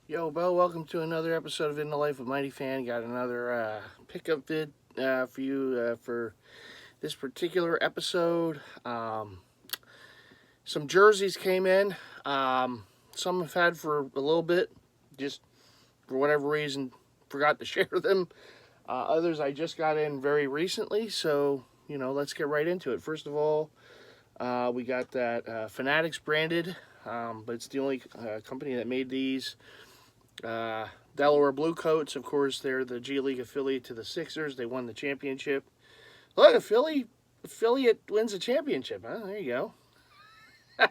Yo, Bo, welcome to another episode of In the Life of MightyFan. Got another pickup vid for you for this particular episode. Some jerseys came in. Some I've had for a little bit, just for whatever reason, forgot to share them. Others I just got in very recently, so let's get right into it. First of all, we got that Fanatics branded, but it's the only company that made these. Delaware Bluecoats, of course, they're the G League affiliate to the Sixers. They won the championship. Look, a Philly affiliate wins a championship. Huh? There you go.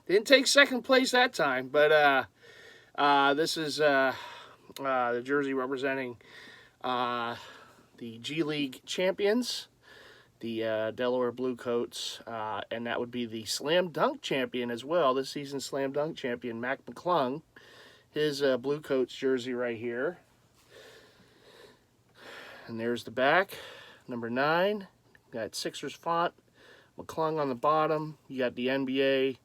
Didn't take second place that time, but this is the jersey representing the G League champions, the Delaware Bluecoats, and that would be the Slam Dunk champion as well. This season's Slam Dunk champion, Mac McClung. His Bluecoats jersey right here. And there's the back, number 9. Got Sixers font, McClung on the bottom. You got the NBA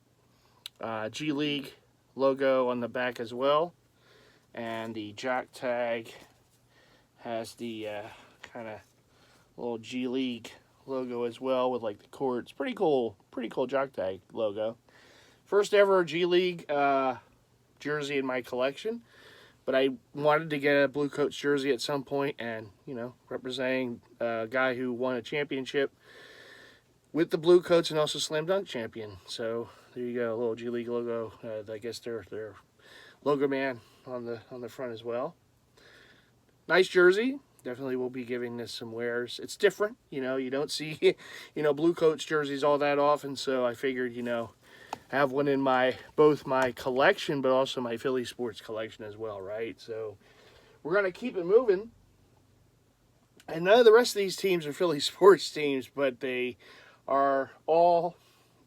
G League logo on the back as well. And the jock tag has the kind of little G League logo as well with like the courts. Pretty cool jock tag logo. First ever G League jersey in my collection, but I wanted to get a Bluecoats jersey at some point, and representing a guy who won a championship with the Bluecoats and also Slam Dunk champion. So there you go, a little G League logo. I guess their logo man on the front as well. Nice jersey. Definitely will be giving this some wears. It's different, you don't see Bluecoats jerseys all that often, so I figured have one in both my collection, but also my Philly sports collection as well, right? So we're going to keep it moving. And none of the rest of these teams are Philly sports teams, but they are all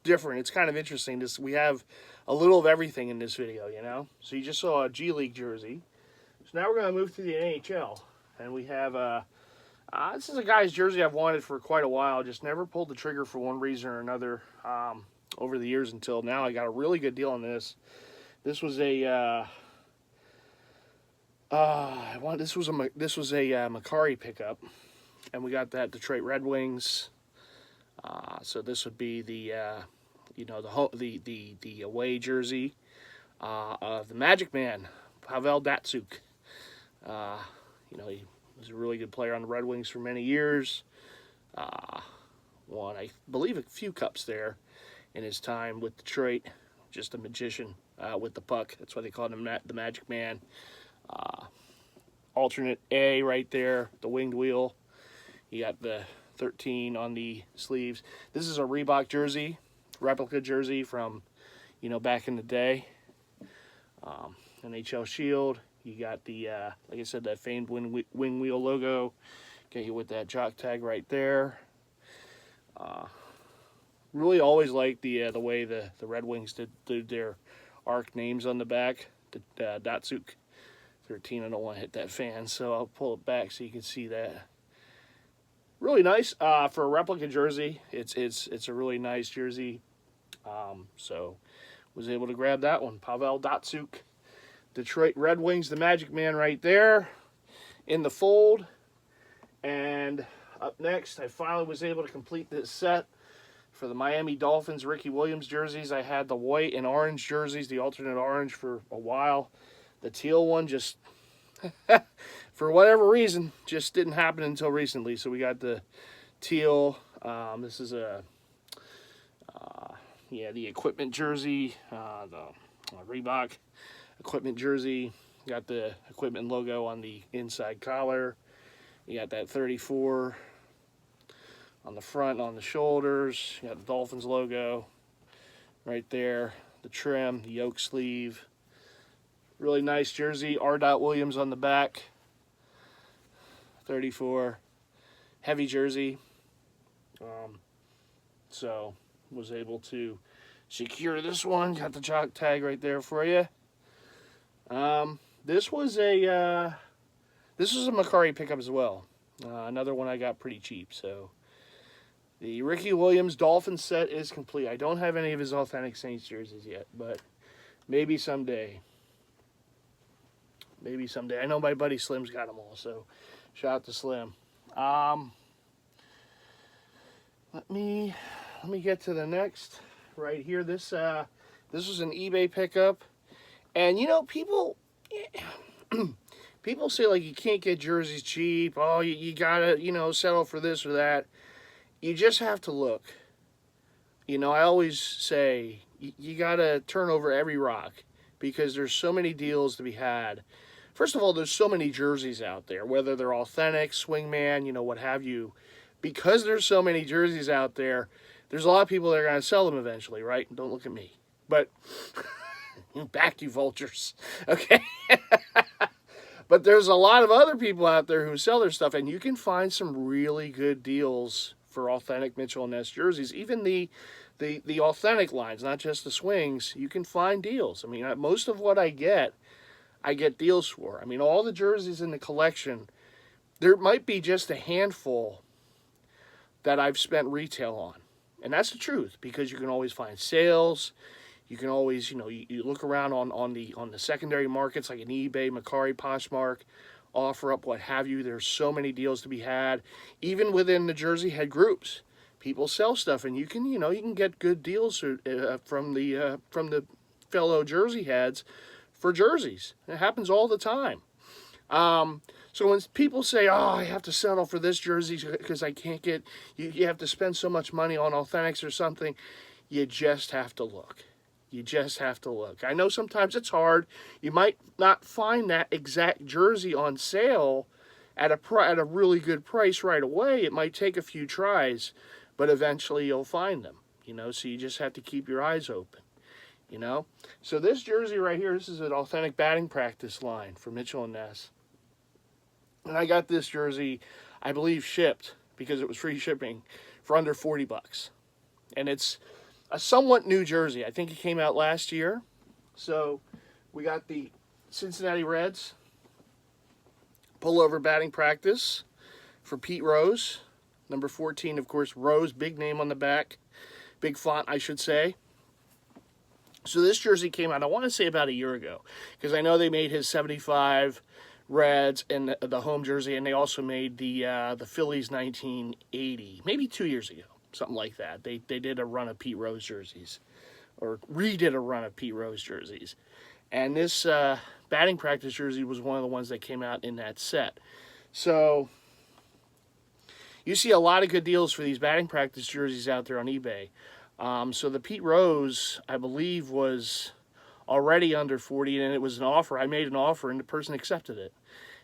different. It's kind of interesting. We have a little of everything in this video, So you just saw a G League jersey. So now we're going to move to the NHL. And we have this is a guy's jersey I've wanted for quite a while. Just never pulled the trigger for one reason or another. Over the years until now. I got a really good deal on this. This was a this was a Macari pickup, and we got that Detroit Red Wings. So this would be the the away jersey of the Magic Man, Pavel Datsyuk. He was a really good player on the Red Wings for many years. Won, I believe, a few cups there in his time with Detroit. Just a magician with the puck. That's why they called him the Magic Man. Alternate A right there, the winged wheel. You got the 13 on the sleeves. This is a Reebok jersey, replica jersey from, back in the day. NHL Shield. You got the, like I said, that famed wing wheel logo. Get you with that jock tag right there. Really always liked the way the Red Wings did their arc names on the back. The Datsyuk 13. I don't want to hit that fan, so I'll pull it back so you can see that. Really nice for a replica jersey. It's a really nice jersey. So was able to grab that one. Pavel Datsyuk, Detroit Red Wings, the Magic Man right there in the fold. And up next, I finally was able to complete this set. For the Miami Dolphins Ricky Williams jerseys, I had the white and orange jerseys, the alternate orange, for a while. The teal one just, for whatever reason, just didn't happen until recently. So we got the teal. This is the equipment jersey, the Reebok equipment jersey. Got the equipment logo on the inside collar. You got that 34 on the front, on the shoulders. You got the Dolphins logo right there. The trim, the yoke sleeve. Really nice jersey. R. Williams on the back. 34. Heavy jersey. So was able to secure this one. Got the jock tag right there for you. This was a Macari pickup as well. Another one I got pretty cheap. So the Ricky Williams Dolphins set is complete. I don't have any of his authentic Saints jerseys yet, but maybe someday. Maybe someday. I know my buddy Slim's got them all, so shout out to Slim. Let me get to the next right here. This was an eBay pickup, and you know, people people say like you can't get jerseys cheap. Oh, you gotta, you know, settle for this or that. You just have to look. You know, I always say you gotta turn over every rock because there's so many deals to be had. First of all, there's so many jerseys out there, whether they're authentic, swingman, you know, what have you. Because there's so many jerseys out there, there's a lot of people that are going to sell them eventually, right? Don't look at me. But, back you vultures, okay? But there's a lot of other people out there who sell their stuff, and you can find some really good deals for authentic Mitchell & Ness jerseys. Even the authentic lines, not just the swings, you can find deals. I mean, most of what I get deals for. I mean, all the jerseys in the collection, there might be just a handful that I've spent retail on. And that's the truth, because you can always find sales. You can always, you know, you look around on the secondary markets like an eBay, Mercari, Poshmark, OfferUp, what have you. There's so many deals to be had. Even within the jersey head groups, people sell stuff, and you can, you know, you can get good deals from the fellow jersey heads for jerseys. It happens all the time. So when people say, oh, I have to settle for this jersey because I can't get, you have to spend so much money on authentics or something, you just have to look. You just have to look. I know sometimes it's hard. You might not find that exact jersey on sale at a really good price right away. It might take a few tries, but eventually you'll find them, you know, so you just have to keep your eyes open. You know, so this jersey right here, this is an authentic batting practice line for Mitchell & Ness. And I got this jersey, I believe, shipped, because it was free shipping, for under $40. And it's a somewhat new jersey. I think it came out last year. So we got the Cincinnati Reds pullover batting practice for Pete Rose. Number 14, of course, Rose, big name on the back. Big font, I should say. So this jersey came out, I want to say about a year ago, because I know they made his 75 Reds and the home jersey, and they also made the Phillies 1980, maybe 2 years ago, something like that. They did a run of Pete Rose jerseys, or redid a run of Pete Rose jerseys. And this batting practice jersey was one of the ones that came out in that set. So you see a lot of good deals for these batting practice jerseys out there on eBay. So the Pete Rose, I believe, was already under 40, and it was an offer. I made an offer, and the person accepted it.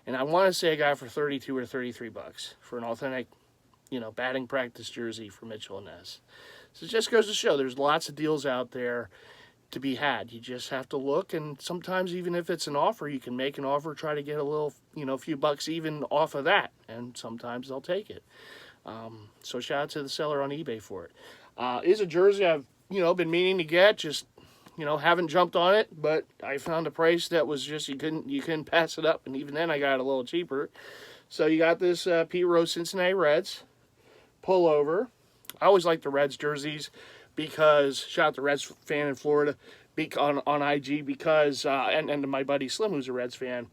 And I want to say I got it for 32 or 33 bucks for an authentic, you know, batting practice jersey for Mitchell & Ness. So it just goes to show there's lots of deals out there to be had. You just have to look, and sometimes even if it's an offer, you can make an offer, try to get a little, you know, few bucks even off of that, and sometimes they'll take it. So shout out to the seller on eBay for it. Is a jersey I've, you know, been meaning to get, just, you know, haven't jumped on it, but I found a price that was just, you couldn't pass it up, and even then I got it a little cheaper. So you got this Pete Rose Cincinnati Reds pullover. I always like the Reds jerseys because, shout out to Reds fan in Florida on IG, because, and to my buddy Slim, who's a Reds fan,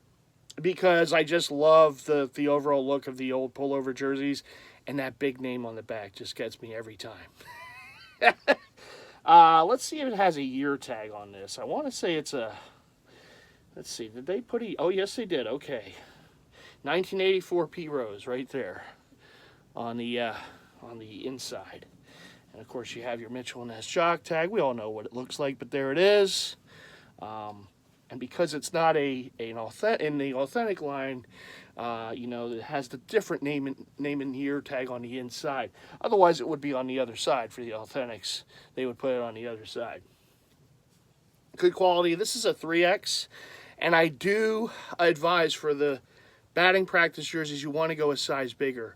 because I just love the overall look of the old pullover jerseys, and that big name on the back just gets me every time. Let's see if it has a year tag on this. I want to say it's a, let's see, did they put oh yes they did, okay. 1984 Pete Rose right there on the inside. And of course you have your Mitchell & Ness jock tag. We all know what it looks like, but there it is. And because it's not in the authentic line, you know, it has the different name and year tag on the inside. Otherwise, it would be on the other side for the authentics. They would put it on the other side. Good quality. This is a 3X, and I do advise for the batting practice jerseys, you want to go a size bigger,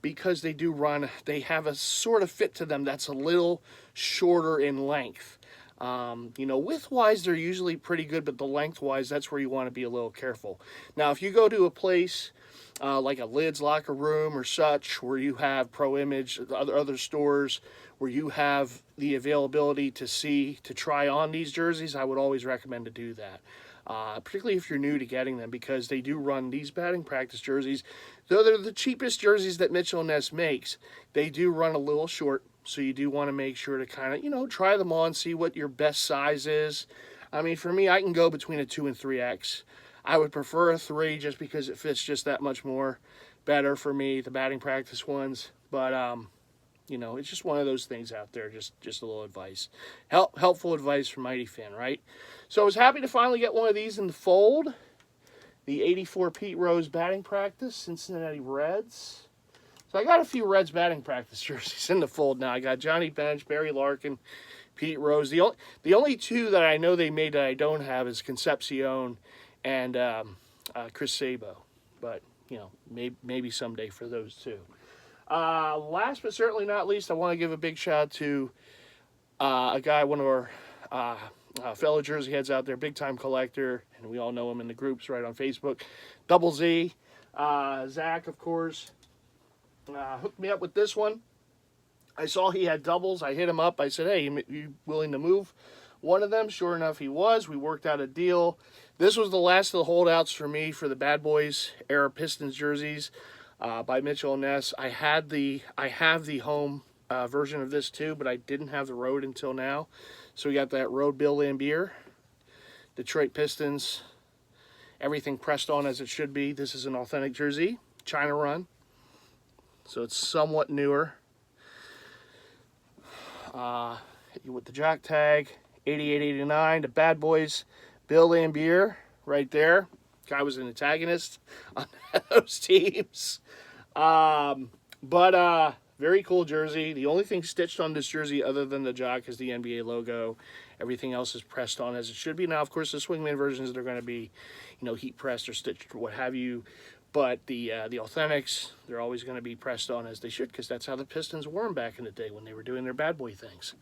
because they have a sort of fit to them that's a little shorter in length. You know, width-wise, they're usually pretty good, but the length-wise, that's where you want to be a little careful. Now, if you go to a place like a Lids locker room or such, where you have Pro Image, other stores, where you have the availability to try on these jerseys, I would always recommend to do that. Particularly if you're new to getting them, because they do run these batting practice jerseys. Though they're the cheapest jerseys that Mitchell & Ness makes, they do run a little short, so you do want to make sure to kind of, you know, try them on, see what your best size is. I mean, for me, I can go between a 2 and 3X. I would prefer a 3 just because it fits just that much more better for me, the batting practice ones. But, you know, it's just one of those things out there, just a little advice. Helpful advice from MightyFan, right? So I was happy to finally get one of these in the fold. The 84 Pete Rose batting practice, Cincinnati Reds. So I got a few Reds batting practice jerseys in the fold now. I got Johnny Bench, Barry Larkin, Pete Rose. The only two that I know they made that I don't have is Concepcion and Chris Sabo. But, you know, maybe someday for those two. Last but certainly not least, I want to give a big shout out to a guy, one of our fellow Jersey heads out there, big-time collector, and we all know him in the groups right on Facebook, Double Z. Zach, of course, hooked me up with this one. I saw he had doubles. I hit him up. I said, hey, you willing to move one of them? Sure enough, he was. We worked out a deal. This was the last of the holdouts for me for the Bad Boys era Pistons jerseys by Mitchell & Ness. I have the home version of this too, but I didn't have the road until now. So we got that road Bill Lambier, Detroit Pistons, everything pressed on as it should be. This is an authentic jersey, China run, so it's somewhat newer. With the jock tag, 88-89, the Bad Boys, Bill Lambier, right there. Guy was an antagonist on those teams. Very cool jersey. The only thing stitched on this jersey other than the jock is the NBA logo. Everything else is pressed on as it should be. Now, of course, the Swingman versions, they're going to be, you know, heat pressed or stitched or what have you. But the Authentics, they're always going to be pressed on as they should, because that's how the Pistons wore them back in the day when they were doing their bad boy things.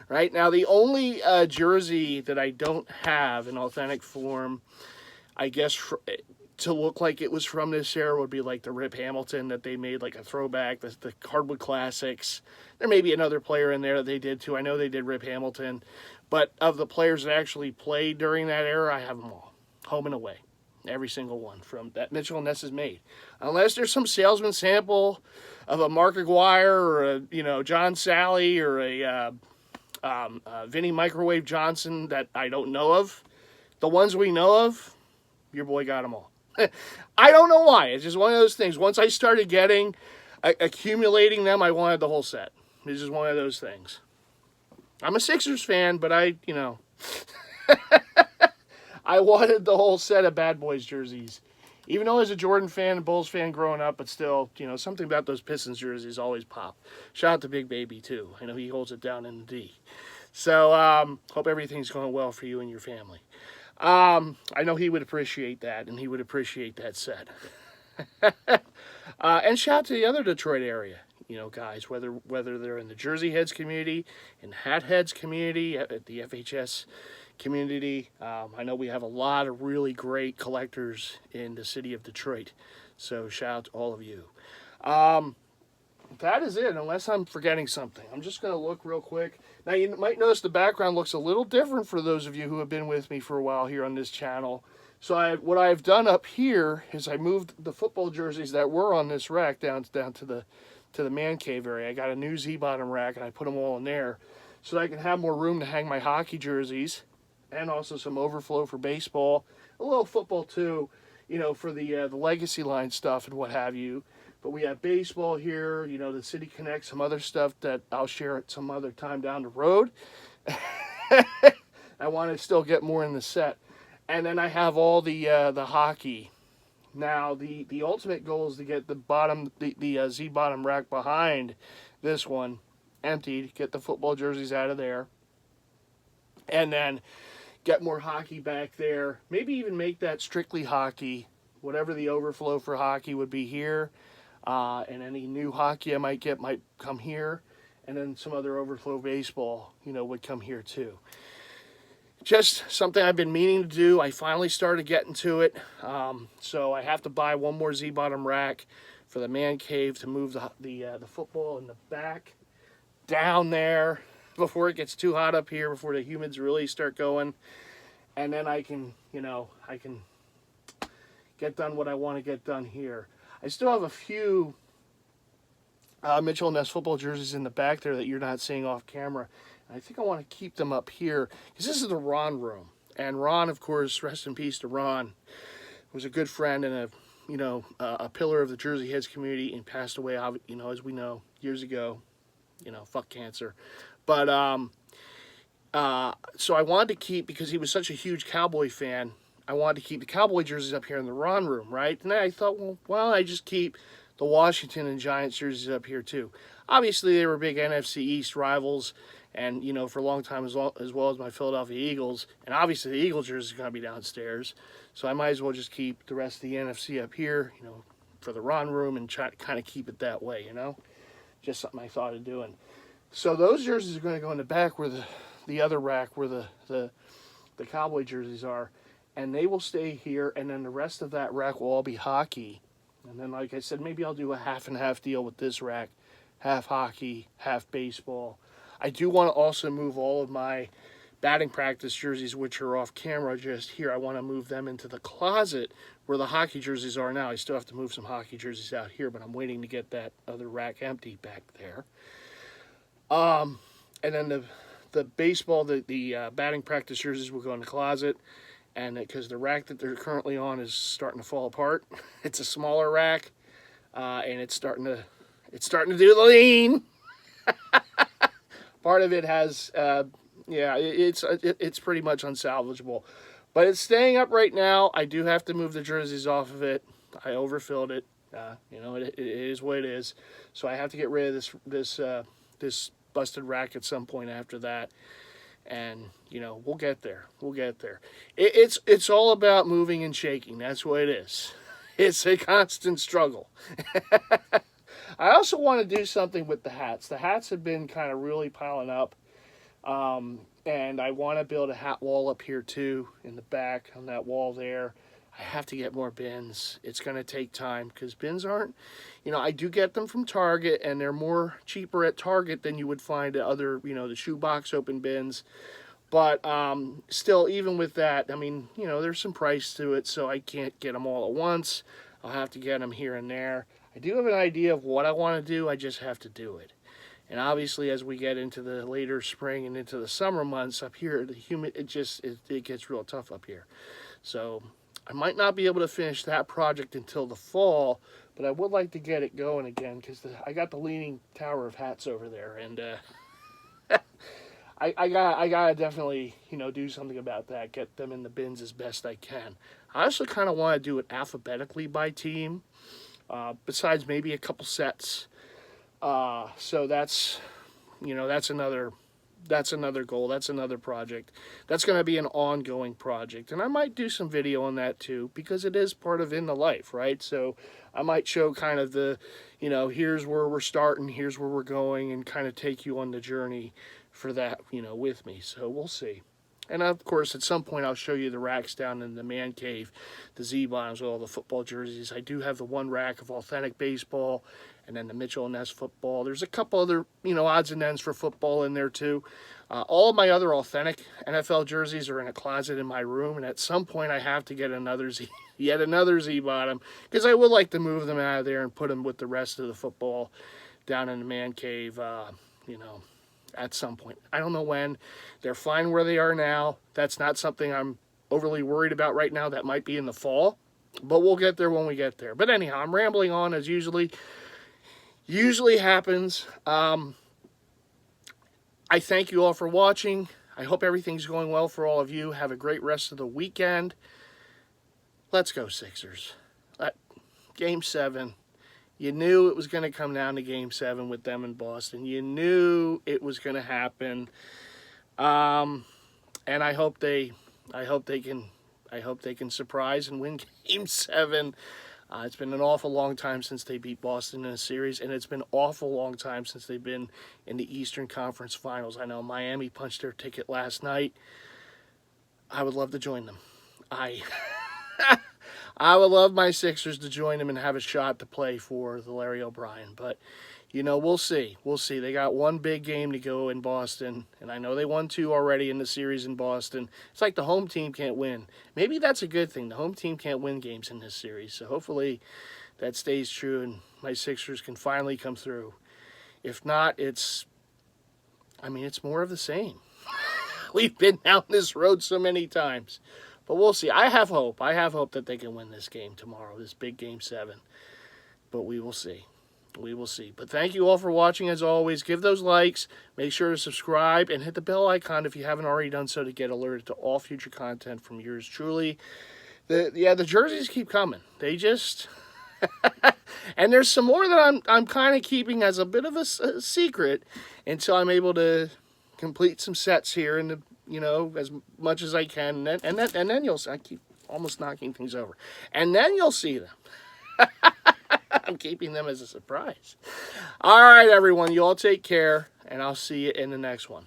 Right? Now, the only jersey that I don't have in authentic form, I guess, to look like it was from this era would be like the Rip Hamilton that they made, like a throwback, the Hardwood Classics. There may be another player in there that they did too. I know they did Rip Hamilton. But of the players that actually played during that era, I have them all. Home and away. Every single one from that Mitchell & Ness has made. Unless there's some salesman sample of a Mark Aguirre or a, you know, John Sally or a Vinny Microwave Johnson that I don't know of. The ones we know of, your boy got them all. I don't know why. It's just one of those things. Once I started accumulating them, I wanted the whole set. It's just one of those things. I'm a Sixers fan, but I wanted the whole set of Bad Boys jerseys. Even though I was a Jordan fan and Bulls fan growing up, but still, you know, something about those Pistons jerseys always pop. Shout out to Big Baby, too. I know he holds it down in the D. So, hope everything's going well for you and your family. I know he would appreciate that, and he would appreciate that set. And shout out to the other Detroit area, you know, guys, whether they're in the Jersey Heads community, in the Hat Heads community, at the FHS community. I know we have a lot of really great collectors in the city of Detroit, so shout out to all of you. That is it, unless I'm forgetting something. I'm just going to look real quick. Now, you might notice the background looks a little different for those of you who have been with me for a while here on this channel. So what I've done up here is I moved the football jerseys that were on this rack down to the man cave area. I got a new Z-bottom rack, and I put them all in there so that I can have more room to hang my hockey jerseys and also some overflow for baseball. A little football, too, you know, for the legacy line stuff and what have you. But we have baseball here, you know, the City Connect, some other stuff that I'll share at some other time down the road. I want to still get more in the set. And then I have all the hockey. Now, the ultimate goal is to get the Z-bottom rack behind this one emptied, get the football jerseys out of there, and then get more hockey back there. Maybe even make that strictly hockey. Whatever the overflow for hockey would be here. And any new hockey I might get might come here. And then some other overflow baseball, you know, would come here too. just something I've been meaning to do. I finally started getting to it. So I have to buy one more Z-bottom rack for the man cave to move the football in the back down there before it gets too hot up here, before the humans really start going. And then I can, I can get done what I want to get done here. I still have a few Mitchell & Ness football jerseys in the back there that you're not seeing off camera. I think I want to keep them up here because this is the Ron room. And Ron, of course, rest in peace to Ron, was a good friend and a pillar of the Jersey Heads community, and passed away, as we know, years ago. Fuck cancer. But so I wanted to keep, because he was such a huge Cowboy fan, I wanted to keep the Cowboy jerseys up here in the Ron room, right? And then I thought, well, why don't I just keep the Washington and Giants jerseys up here too? Obviously, they were big NFC East rivals, and for a long time, as well as my Philadelphia Eagles. And obviously, the Eagles jersey is going to be downstairs, so I might as well just keep the rest of the NFC up here, for the Ron room, and try to kind of keep it that way, Just something I thought of doing. So those jerseys are going to go in the back where the other rack where the Cowboy jerseys are, and they will stay here, and then the rest of that rack will all be hockey. And then, like I said, maybe I'll do a half and half deal with this rack, half hockey, half baseball. I do want to also move all of my batting practice jerseys, which are off camera just here. I want to move them into the closet where the hockey jerseys are now. I still have to move some hockey jerseys out here, but I'm waiting to get that other rack empty back there. And then the baseball, the batting practice jerseys will go in the closet, and because the rack that they're currently on is starting to fall apart. It's a smaller rack, and it's starting to do the lean. Part of it has, it's pretty much unsalvageable, but it's staying up right now. I do have to move the jerseys off of it. I overfilled it. It is what it is. So I have to get rid of this busted rack at some point after that, and we'll get there. It's all about moving and shaking. That's what it is. It's a constant struggle. I also want to do something with the hats. The hats have been kind of really piling up, and I want to build a hat wall up here too, in the back on that wall there. I have to get more bins. It's going to take time because bins aren't, I do get them from Target, and they're more cheaper at Target than you would find at other, the shoebox open bins. But still, even with that, there's some price to it, so I can't get them all at once. I'll have to get them here and there. I do have an idea of what I want to do. I just have to do it. And obviously, as we get into the later spring and into the summer months up here, it gets real tough up here. So I might not be able to finish that project until the fall, but I would like to get it going again because I got the Leaning Tower of Hats over there, and I gotta definitely do something about that. Get them in the bins as best I can. I also kind of want to do it alphabetically by team. Besides maybe a couple sets. So that's another goal. That's another project. That's going to be an ongoing project. And I might do some video on that too, because it is part of In the Life, right? So I might show kind of the, here's where we're starting, here's where we're going, and kind of take you on the journey for that, with me. So we'll see. And of course, at some point, I'll show you the racks down in the man cave, the Z-bottoms with all the football jerseys. I do have the one rack of authentic baseball, and then the Mitchell & Ness football. There's a couple other, odds and ends for football in there too. All of my other authentic NFL jerseys are in a closet in my room, and at some point, I have to get yet another Z-bottom, because I would like to move them out of there and put them with the rest of the football down in the man cave, at some point. I don't know when. They're fine where they are now. That's not something I'm overly worried about right now. That might be in the fall, but we'll get there when we get there. But anyhow, I'm rambling on as usually happens. I thank you all for watching. I hope everything's going well for all of you. Have a great rest of the weekend. Let's go Sixers. Game 7. You knew it was going to come down to Game 7 with them in Boston. You knew it was going to happen, and I hope they can surprise and win Game 7. It's been an awful long time since they beat Boston in a series, and it's been an awful long time since they've been in the Eastern Conference Finals. I know Miami punched their ticket last night. I would love to join them. I would love my Sixers to join them and have a shot to play for the Larry O'Brien. But, we'll see. We'll see. They got one big game to go in Boston, and I know they won 2 already in the series in Boston. It's like the home team can't win. Maybe that's a good thing. The home team can't win games in this series. So hopefully that stays true and my Sixers can finally come through. If not, it's more of the same. We've been down this road so many times. But we'll see. I have hope. I have hope that they can win this game tomorrow, this big Game 7. But we will see. We will see. But thank you all for watching, as always. Give those likes. Make sure to subscribe and hit the bell icon if you haven't already done so to get alerted to all future content from yours truly. The jerseys keep coming. They just... and there's some more that I'm kind of keeping as a bit of a secret until I'm able to complete some sets here in the... as much as I can, and then you'll see. I keep almost knocking things over, and then you'll see them. I'm keeping them as a surprise. All right, everyone, you all take care, and I'll see you in the next one.